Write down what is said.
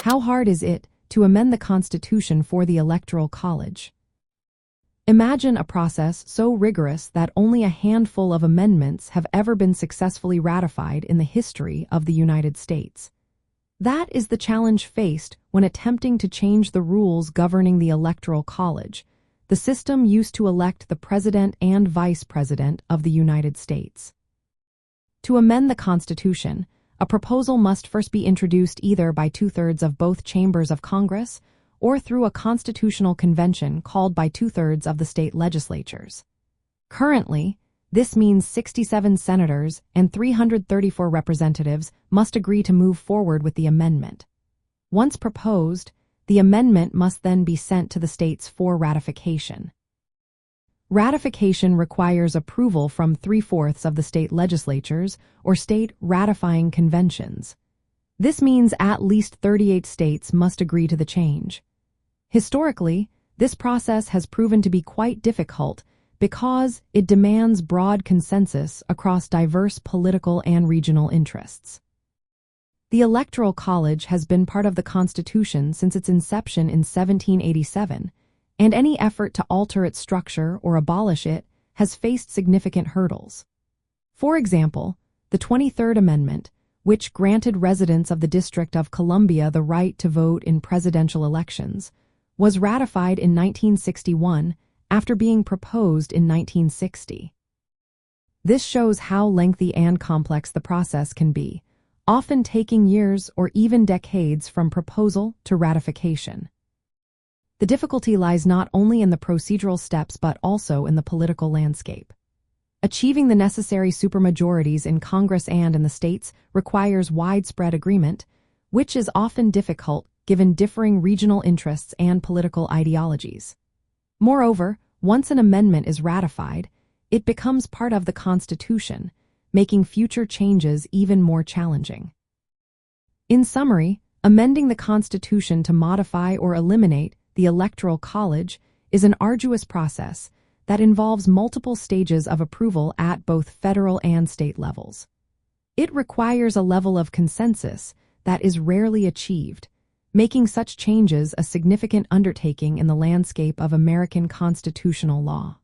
How hard is it to amend the Constitution for the Electoral College? Imagine a process so rigorous that only a handful of amendments have ever been successfully ratified in the history of the United States. That is the challenge faced when attempting to change the rules governing the Electoral College, the system used to elect the President and Vice President of the United States. To amend the Constitution, a proposal must first be introduced either by two-thirds of both chambers of Congress or through a constitutional convention called by two-thirds of the state legislatures. Currently, this means 67 senators and 334 representatives must agree to move forward with the amendment. Once proposed, the amendment must then be sent to the states for ratification. Ratification requires approval from 3/4 of the state legislatures or state ratifying conventions. This means at least 38 states must agree to the change. Historically, this process has proven to be quite difficult because it demands broad consensus across diverse political and regional interests. The Electoral College has been part of the Constitution since its inception in 1787, and any effort to alter its structure or abolish it has faced significant hurdles. For example, the 23rd Amendment, which granted residents of the District of Columbia the right to vote in presidential elections, was ratified in 1961 after being proposed in 1960. This shows how lengthy and complex the process can be, often taking years or even decades from proposal to ratification. The difficulty lies not only in the procedural steps but also in the political landscape. Achieving the necessary supermajorities in Congress and in the states requires widespread agreement, which is often difficult given differing regional interests and political ideologies. Moreover, once an amendment is ratified, it becomes part of the Constitution, making future changes even more challenging. In summary, amending the Constitution to modify or eliminate the Electoral College is an arduous process that involves multiple stages of approval at both federal and state levels. It requires a level of consensus that is rarely achieved, making such changes a significant undertaking in the landscape of American constitutional law.